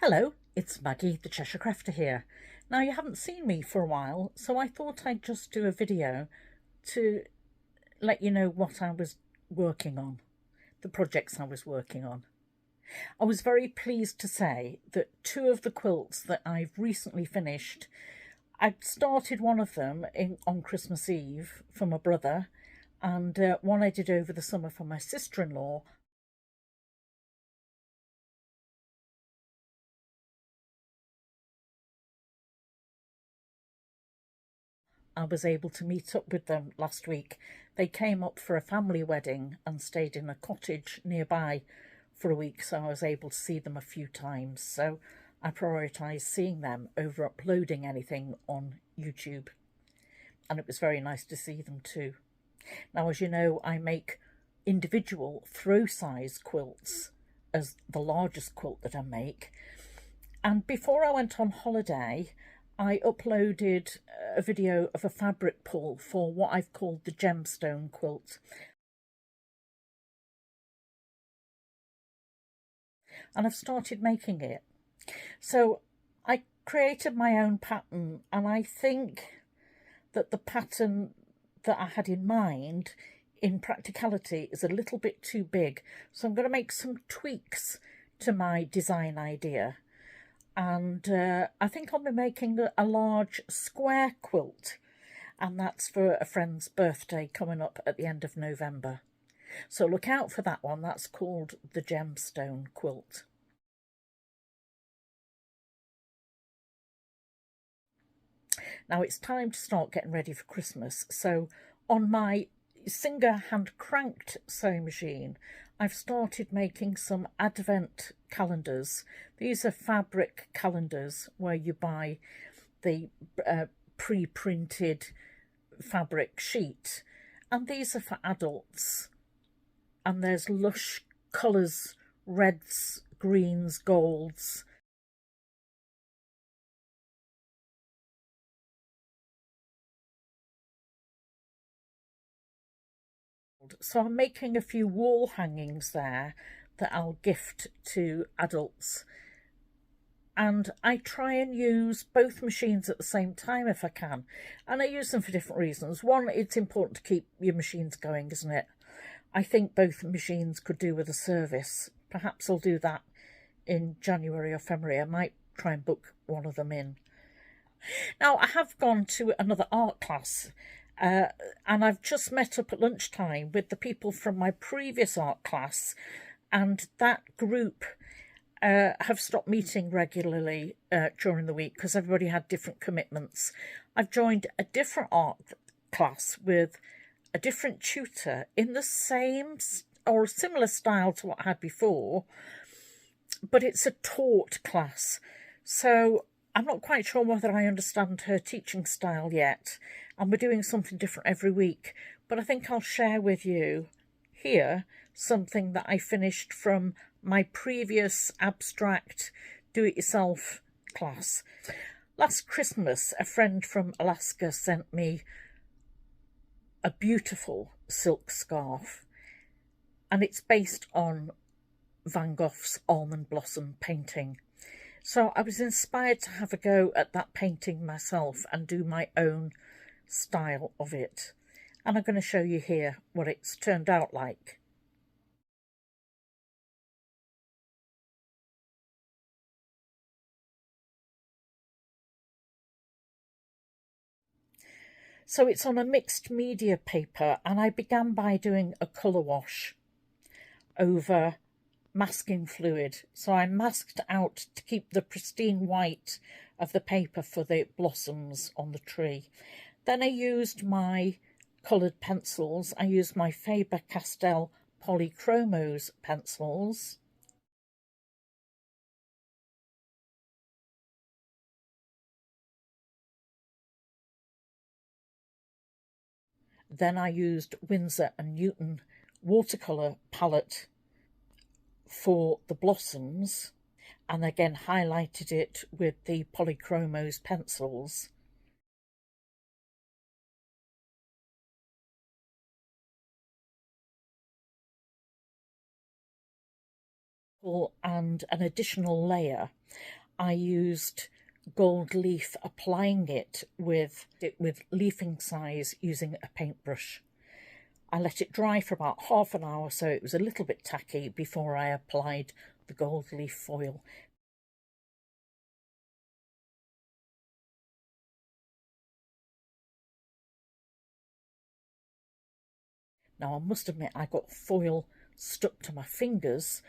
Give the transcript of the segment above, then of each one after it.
Hello, it's Maggie, the Cheshire Crafter here. Now, you haven't seen me for a while, so I thought I'd just do a video to let you know what I was working on, the projects I was working on. I was very pleased to say that two of the quilts that I've recently finished, I'd started one of them on Christmas Eve for my brother, and one I did over the summer for my sister-in-law. I was able to meet up with them last week. They came up for a family wedding and stayed in a cottage nearby for a week, so I was able to see them a few times. So I prioritised seeing them over uploading anything on YouTube. And it was very nice to see them too. Now, as you know, I make individual throw size quilts as the largest quilt that I make. And before I went on holiday, I uploaded a video of a fabric pull for what I've called the Gemstone Quilt. And I've started making it. So I created my own pattern, and I think that the pattern that I had in mind in practicality is a little bit too big. So I'm going to make some tweaks to my design idea. And I think I'll be making a large square quilt, and that's for a friend's birthday coming up at the end of November. So look out for that one. That's called the Gemstone Quilt. Now it's time to start getting ready for Christmas. So on my Singer hand cranked sewing machine, I've started making some advent calendars. These are fabric calendars where you buy the pre-printed fabric sheet, and these are for adults, and there's lush colours, reds, greens, golds. So I'm making a few wall hangings there that I'll gift to adults. And I try and use both machines at the same time if I can. And I use them for different reasons. One, it's important to keep your machines going, isn't it? I think both machines could do with a service. Perhaps I'll do that in January or February. I might try and book one of them in. Now, I have gone to another art class, and I've just met up at lunchtime with the people from my previous art class, and that group have stopped meeting regularly during the week because everybody had different commitments. I've joined a different art class with a different tutor in the same or similar style to what I had before, but it's a taught class. So I'm not quite sure whether I understand her teaching style yet, and we're doing something different every week. But I think I'll share with you here something that I finished from my previous abstract do-it-yourself class. Last Christmas, a friend from Alaska sent me a beautiful silk scarf, and it's based on Van Gogh's Almond Blossom painting. So I was inspired to have a go at that painting myself and do my own style of it. And I'm going to show you here what it's turned out like. So it's on a mixed media paper, and I began by doing a colour wash over masking fluid. So I masked out to keep the pristine white of the paper for the blossoms on the tree. Then I used my coloured pencils. I used my Faber-Castell Polychromos pencils. Then I used Winsor & Newton watercolour palette for the blossoms, and again highlighted it with the Polychromos pencils. and an additional layer, I used gold leaf, applying it with leafing size using a paintbrush. I let it dry for about half an hour, so it was a little bit tacky before I applied the gold leaf foil. Now I must admit I got foil stuck to my fingers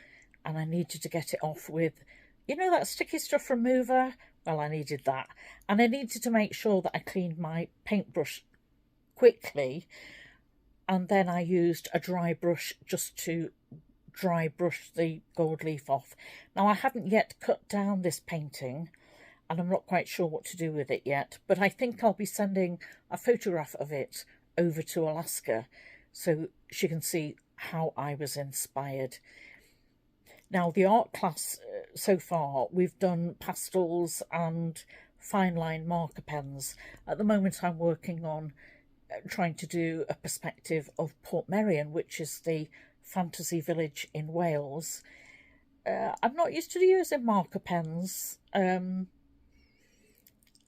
and I needed to get it off with, you know, that sticky stuff remover? Well, I needed that. And I needed to make sure that I cleaned my paintbrush quickly, and then I used a dry brush just to dry brush the gold leaf off. Now I haven't yet cut down this painting and I'm not quite sure what to do with it yet, but I think I'll be sending a photograph of it over to Alaska so she can see how I was inspired. Now the art class so far, we've done pastels and fine line marker pens. At the moment I'm working on trying to do a perspective of Portmeirion, which is the fantasy village in Wales. I'm not used to using marker pens, and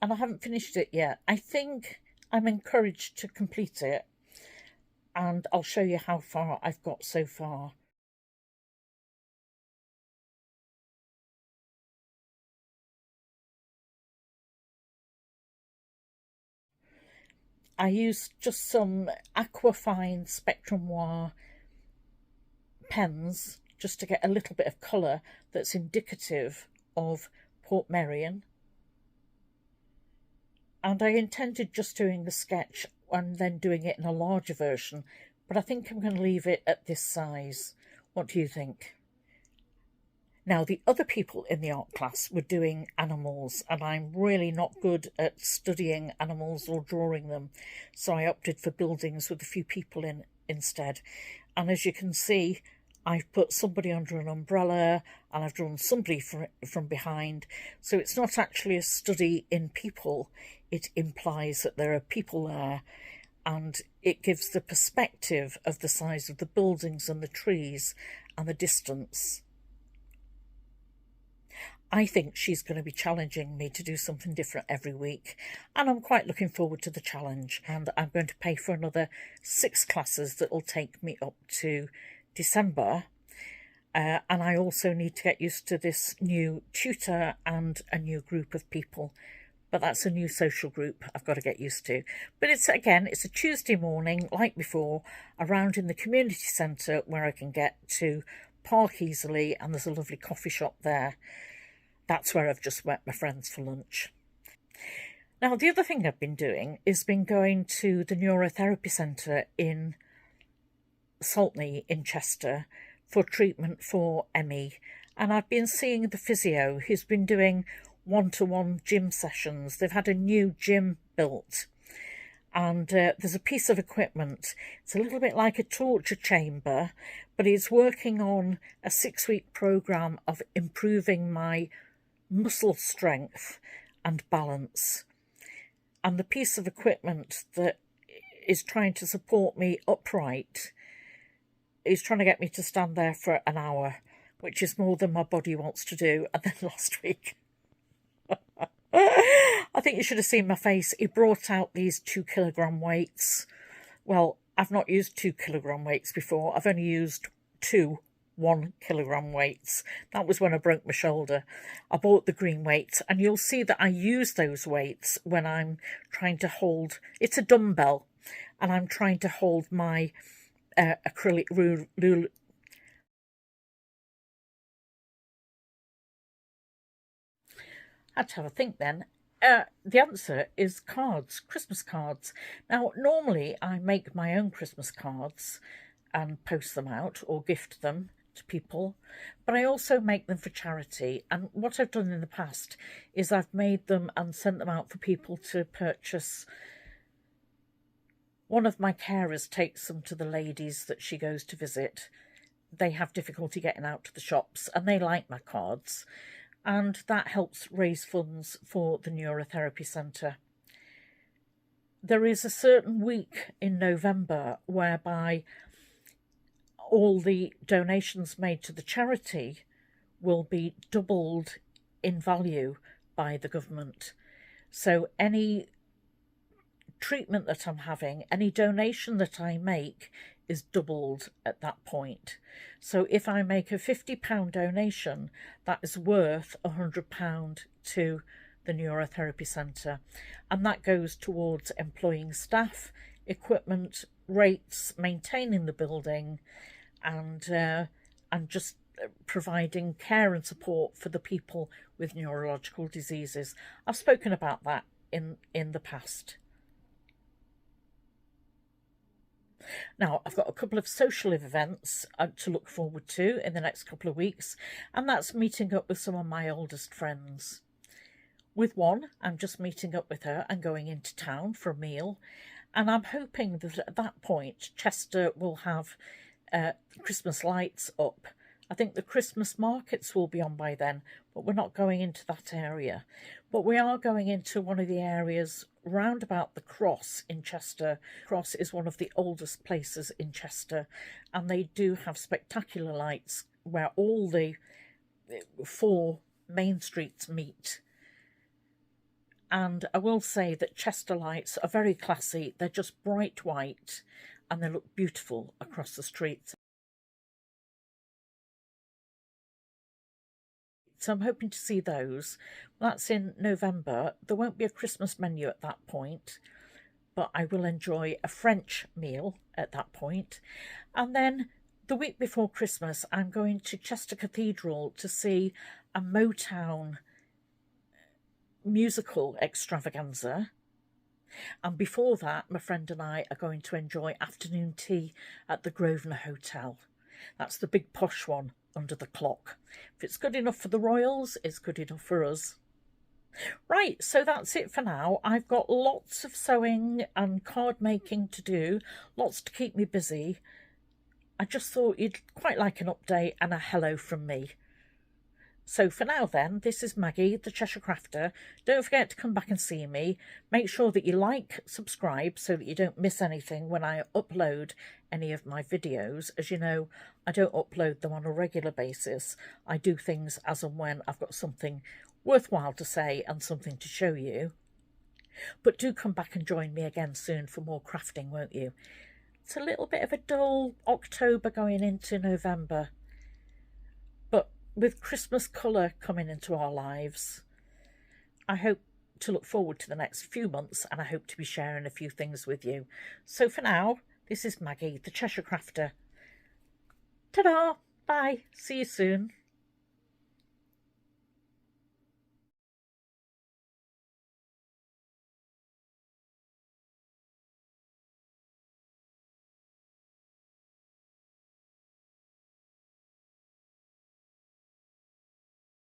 I haven't finished it yet. I think I'm encouraged to complete it, and I'll show you how far I've got so far. I used just some Aquafine Spectrum Noir pens just to get a little bit of colour that's indicative of Portmeirion. And I intended just doing the sketch and then doing it in a larger version, but I think I'm going to leave it at this size. What do you think? Now, the other people in the art class were doing animals, and I'm really not good at studying animals or drawing them, so I opted for buildings with a few people in instead. And as you can see, I've put somebody under an umbrella and I've drawn somebody from behind, so it's not actually a study in people. It implies that there are people there, and it gives the perspective of the size of the buildings and the trees and the distance. I think she's going to be challenging me to do something different every week, and I'm quite looking forward to the challenge. And I'm going to pay for another 6 classes that will take me up to December. And I also need to get used to this new tutor and a new group of people. But that's a new social group I've got to get used to. But it's a Tuesday morning, like before, around in the community centre where I can get to park easily, and there's a lovely coffee shop there. That's where I've just met my friends for lunch. Now, the other thing I've been doing is going to the neurotherapy centre in Saltney in Chester for treatment for ME. And I've been seeing the physio who's been doing one-to-one gym sessions. They've had a new gym built, and there's a piece of equipment. It's a little bit like a torture chamber, but he's working on a 6-week programme of improving my muscle strength and balance. And the piece of equipment that is trying to support me upright is trying to get me to stand there for an hour, which is more than my body wants to do. And then last week, I think you should have seen my face. He brought out these 2-kilogram weights. Well, I've not used 2-kilogram weights before. I've only used 2 1-kilogram weights. That was when I broke my shoulder. I bought the green weights, and you'll see that I use those weights when I'm trying to hold. It's a dumbbell, and I'm trying to hold my acrylic ruler. I had to have a think then. The answer is cards, Christmas cards. Now, normally I make my own Christmas cards and post them out or gift them to people, but I also make them for charity. And what I've done in the past is I've made them and sent them out for people to purchase. One of my carers takes them to the ladies that she goes to visit. They have difficulty getting out to the shops, and they like my cards, and that helps raise funds for the neurotherapy centre. There is a certain week in November whereby all the donations made to the charity will be doubled in value by the government. So any treatment that I'm having, any donation that I make is doubled at that point. So if I make a £50 donation, that is worth £100 to the neurotherapy centre, and that goes towards employing staff, equipment, rates, maintaining the building, and just providing care and support for the people with neurological diseases. I've spoken about that in the past. Now, I've got a couple of social events to look forward to in the next couple of weeks, and that's meeting up with some of my oldest friends. With one, I'm just meeting up with her and going into town for a meal, and I'm hoping that at that point Chester will have Christmas lights up. I think the Christmas markets will be on by then, but we're not going into that area. But we are going into one of the areas round about the Cross in Chester. Cross is one of the oldest places in Chester, and they do have spectacular lights where all the 4 main streets meet. And I will say that Chester lights are very classy. They're just bright white and they look beautiful across the streets. So I'm hoping to see those. That's in November. There won't be a Christmas menu at that point, but I will enjoy a French meal at that point. And then the week before Christmas, I'm going to Chester Cathedral to see a Motown musical extravaganza. And before that, my friend and I are going to enjoy afternoon tea at the Grosvenor Hotel. That's the big posh one under the clock. If it's good enough for the royals, it's good enough for us. Right, so that's it for now. I've got lots of sewing and card making to do, lots to keep me busy. I just thought you'd quite like an update and a hello from me. So for now then, this is Maggie, the Cheshire Crafter. Don't forget to come back and see me. Make sure that you like, subscribe, so that you don't miss anything when I upload any of my videos. As you know, I don't upload them on a regular basis. I do things as and when I've got something worthwhile to say and something to show you. But do come back and join me again soon for more crafting, won't you? It's a little bit of a dull October going into November, but with Christmas colour coming into our lives, I hope to look forward to the next few months, and I hope to be sharing a few things with you. So for now, this is Maggie, the Cheshire Crafter. Ta-da! Bye! See you soon.